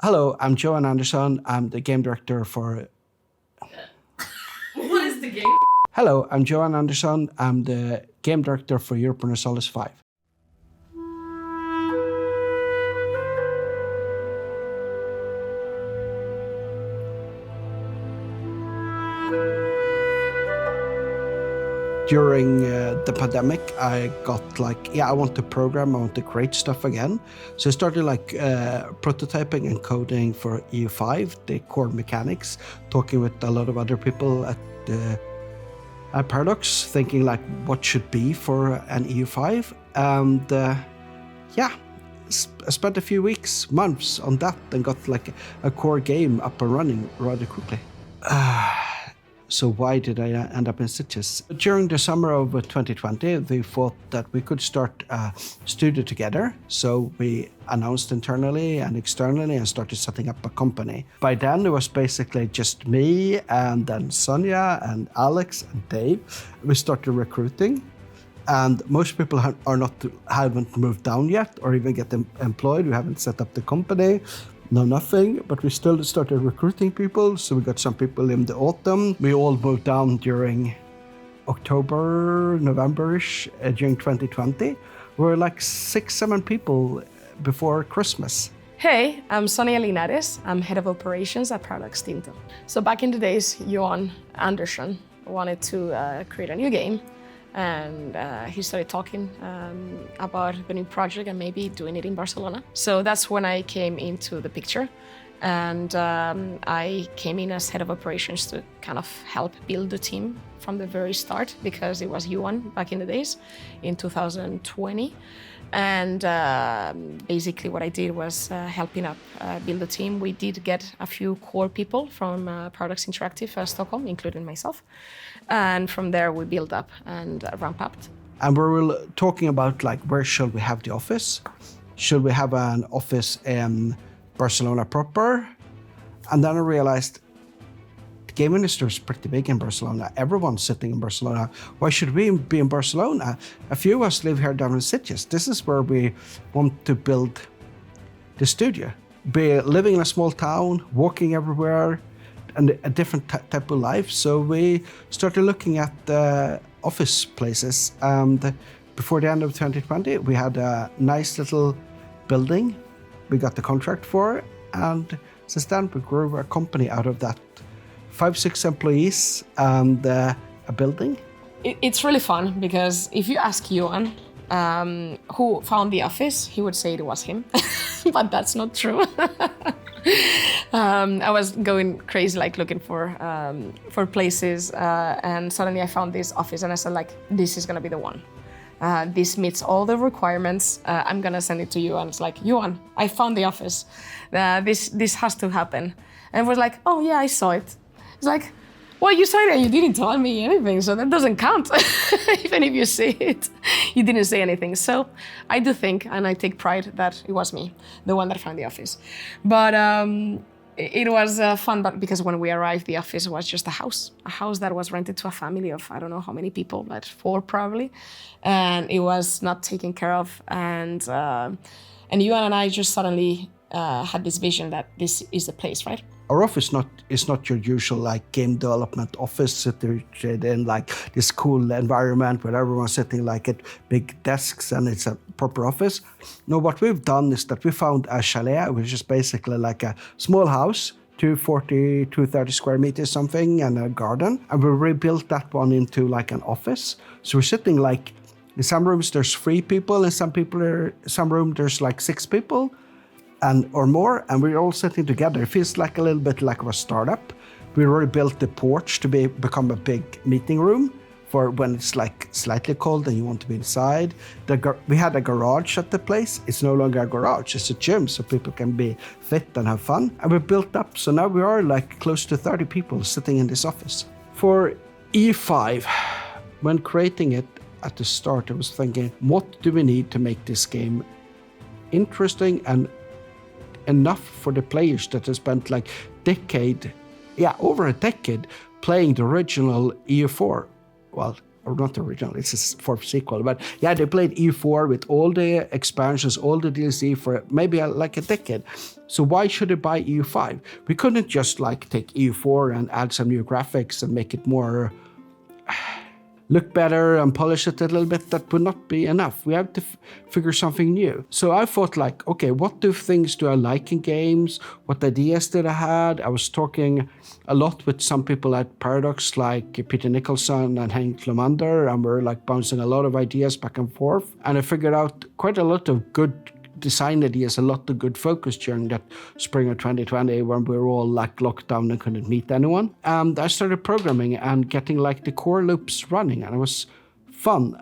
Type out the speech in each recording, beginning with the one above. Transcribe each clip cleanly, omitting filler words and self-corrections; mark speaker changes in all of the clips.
Speaker 1: Hello, I'm Johan Andersson. I'm the game director for...
Speaker 2: What is the game?
Speaker 1: Hello, I'm Johan Andersson. I'm the game director for Europa Universalis 5. During the pandemic, I got I want to program, I want to create stuff again. So I started prototyping and coding for EU5, the core mechanics, talking with a lot of other people at Paradox, thinking what should be for an EU5. And I spent a few weeks, months on that and got a core game up and running rather quickly. So why did I end up in Sitges? During the summer of 2020, we thought that we could start a studio together. So we announced internally and externally and started setting up a company. By then, it was basically just me and then Sonia and Alex and Dave. We started recruiting. And most people haven't moved down yet or even get employed. We haven't set up the company. No, nothing, but we still started recruiting people. So we got some people in the autumn. We all moved down during October, November-ish during 2020. We were 6-7 people before Christmas.
Speaker 2: Hey, I'm Sonia Linares. I'm head of operations at Paradox Tinto. So back in the days, Johan Andersson wanted to create a new game. And he started talking about the new project and maybe doing it in Barcelona. So that's when I came into the picture. And I came in as head of operations to kind of help build the team from the very start, because it was Johan back in the days in 2020. And basically what I did was helping up build the team. We did get a few core people from Paradox Interactive Stockholm, including myself. And from there we built up and ramped up.
Speaker 1: And we were talking about where should we have the office? Should we have an office in Barcelona proper? And then I realized the game industry is pretty big in Barcelona. Everyone's sitting in Barcelona. Why should we be in Barcelona? A few of us live here down in Sitges. This is where we want to build the studio. Be living in a small town, walking everywhere, and a different type of life. So we started looking at office places. And before the end of 2020, we had a nice little building we got the contract for. And since then, we grew a company out of that. 5-6 employees and a building.
Speaker 2: It's really fun because if you ask Johan who found the office, he would say it was him, but that's not true. I was going crazy, looking for places, and suddenly I found this office, and I said, this is gonna be the one. This meets all the requirements. I'm gonna send it to you, and it's Johan, I found the office. This has to happen, and it was oh yeah, I saw it. It's well, you saw it and you didn't tell me anything, so that doesn't count. Even if you see it, you didn't say anything. So I do think, and I take pride that it was me, the one that found the office. But it was fun, because when we arrived, the office was just a house that was rented to a family of, I don't know how many people, but 4 probably. And it was not taken care of. And Johan and I just suddenly had this vision that this is the place, right?
Speaker 1: Our office is not your usual game development office situated in this cool environment where everyone's sitting at big desks and it's a proper office. No, what we've done is that we found a chalet, which is basically a small house, 240, 230 square meters something, and a garden. And we rebuilt that one into an office. So we're sitting in some rooms there's 3 people, in some room there's 6 people. Or more, and we're all sitting together. It feels a little bit like a startup. We rebuilt the porch to become a big meeting room for when it's slightly cold and you want to be inside. We had a garage at the place. It's no longer a garage, it's a gym, so people can be fit and have fun. And we built up, so now we are close to 30 people sitting in this office. For E5, when creating it at the start, I was thinking, what do we need to make this game interesting and enough for the players that have spent over a decade playing the original EU4, or not original, it's a fourth sequel, but yeah, they played EU4 with all the expansions, all the DLC for maybe like a decade. So why should they buy EU5? We couldn't just like take EU4 and add some new graphics and make it more look better and polish it a little bit. That would not be enough. We have to figure something new. So I thought like, okay, what things do I like in games? What ideas did I had? I was talking a lot with some people at Paradox, like Peter Nicholson and Henk Lomander, and we're like bouncing a lot of ideas back and forth. And I figured out quite a lot of good design ideas, a lot of good focus during that spring of 2020 when we were all like locked down and couldn't meet anyone. And I started programming and getting like the core loops running, and it was fun.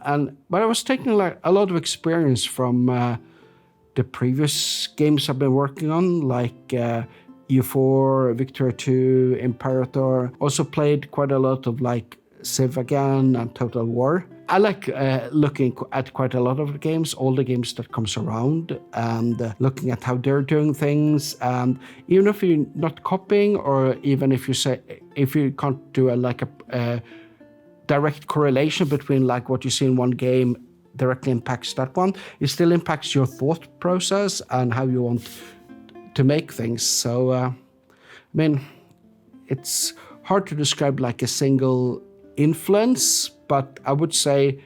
Speaker 1: But I was taking like a lot of experience from the previous games I've been working on, like EU4, Victoria 2, Imperator. Also played quite a lot of like Civ again and Total War. I like looking at quite a lot of the games, all the games that comes around, and looking at how they're doing things. And even if you're not copying, or even if you can't do a direct correlation between like what you see in one game directly impacts that one, it still impacts your thought process and how you want to make things. So, I mean, it's hard to describe like a single influence, but I would say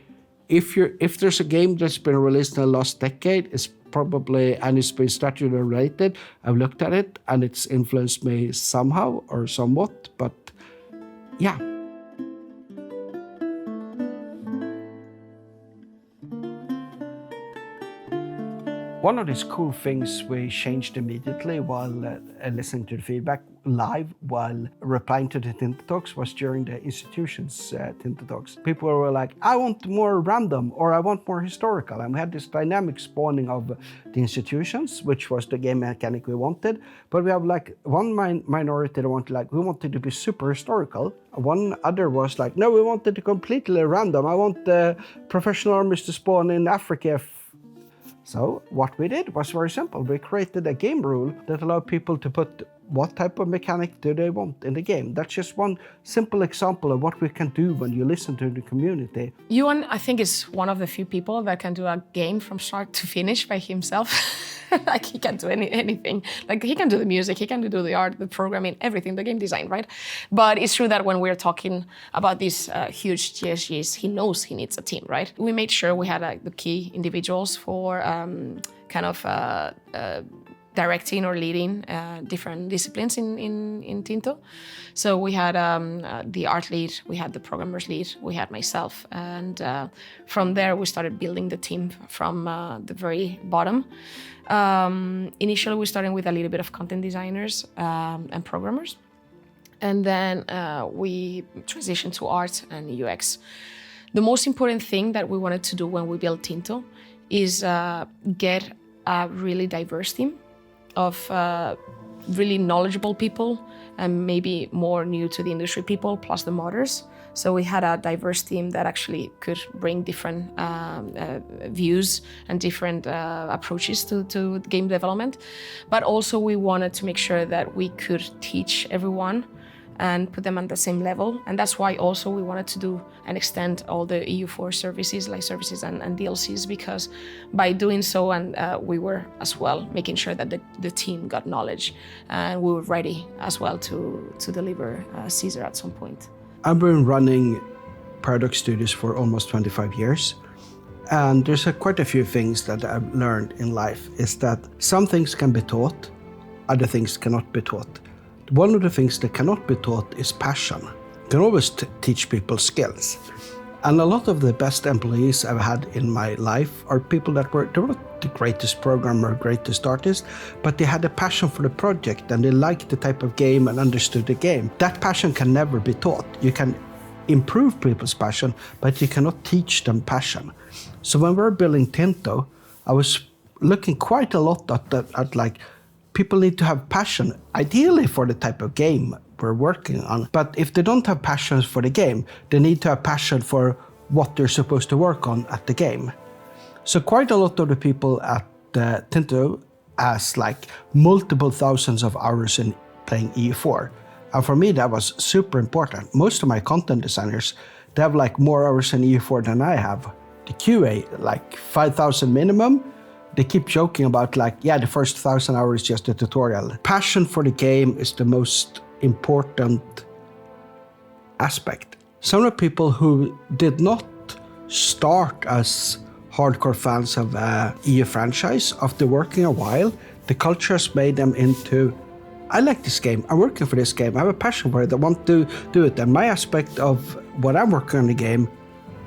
Speaker 1: if there's a game that's been released in the last decade, it's probably, and it's been strategy related, I've looked at it and it's influenced me somehow or somewhat, but yeah. One of these cool things we changed immediately while listening to the feedback live while replying to the Tinto Talks was during the institutions Tinto Talks. People were like, I want more random, or I want more historical. And we had this dynamic spawning of the institutions, which was the game mechanic we wanted. But we have like one minority that wanted we wanted to be super historical. One other was like, no, we wanted to completely random. I want the professional armies to spawn in Africa. So what we did was very simple. We created a game rule that allowed people to put what type of mechanic do they want in the game. That's just one simple example of what we can do when you listen to the community.
Speaker 2: Johan, I think, is one of the few people that can do a game from start to finish by himself. Like he can do anything. Like he can do the music, he can do the art, the programming, everything, the game design, right? But it's true that when we're talking about these huge GSGs, he knows he needs a team, right? We made sure we had the key individuals for directing or leading different disciplines in Tinto. So we had the art lead, we had the programmers lead, we had myself, and from there we started building the team from the very bottom. Initially we started with a little bit of content designers and programmers, and then we transitioned to art and UX. The most important thing that we wanted to do when we built Tinto is get a really diverse team of really knowledgeable people and maybe more new to the industry people, plus the modders. So we had a diverse team that actually could bring different views and different approaches to game development. But also we wanted to make sure that we could teach everyone and put them on the same level. And that's why also we wanted to do and extend all the EU4 services, like services and DLCs, because by doing so, and we were as well making sure that the team got knowledge, and we were ready as well to deliver Caesar at some point.
Speaker 1: I've been running Paradox Studios for almost 25 years. And there's quite a few things that I've learned in life, is that some things can be taught, other things cannot be taught. One of the things that cannot be taught is passion. You can always teach people skills. And a lot of the best employees I've had in my life are people that they were not the greatest programmer, greatest artist, but they had a passion for the project and they liked the type of game and understood the game. That passion can never be taught. You can improve people's passion, but you cannot teach them passion. So when we were building Tinto, I was looking quite a lot at people need to have passion, ideally for the type of game we're working on. But if they don't have passion for the game, they need to have passion for what they're supposed to work on at the game. So quite a lot of the people at Tinto has multiple thousands of hours in playing EU4. And for me, that was super important. Most of my content designers, they have like more hours in EU4 than I have. The QA, like 5,000 minimum. They keep joking about like, yeah, the first 1,000 hours is just a tutorial. Passion for the game is the most important aspect. Some of the people who did not start as hardcore fans of EU franchise, after working a while, the culture has made them into, I like this game, I'm working for this game, I have a passion for it, I want to do it. And my aspect of what I'm working on the game,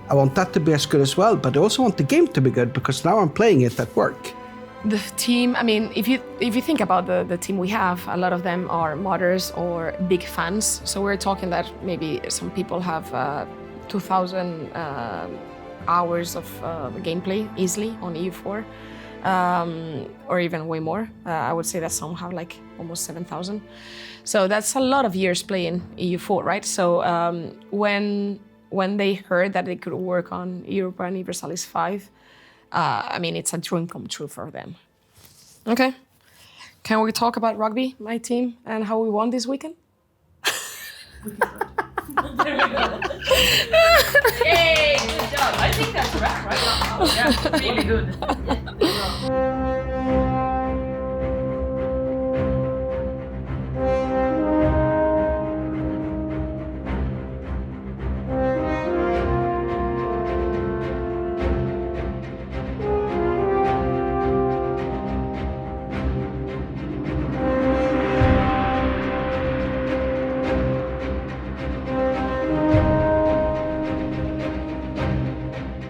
Speaker 1: I want that to be as good as well, but I also want the game to be good because now I'm playing it at work.
Speaker 2: The team, I mean, if you think about the team we have, a lot of them are modders or big fans. So we're talking that maybe some people have 2,000 hours of gameplay easily on EU4, or even way more. I would say that some have like almost 7,000. So that's a lot of years playing EU4, right? So when they heard that they could work on Europa Universalis 5, I mean, it's a dream come true for them. Okay. Can we talk about rugby, my team, and how we won this weekend?
Speaker 3: Yay, good job. I think that's right now. Yeah, really good.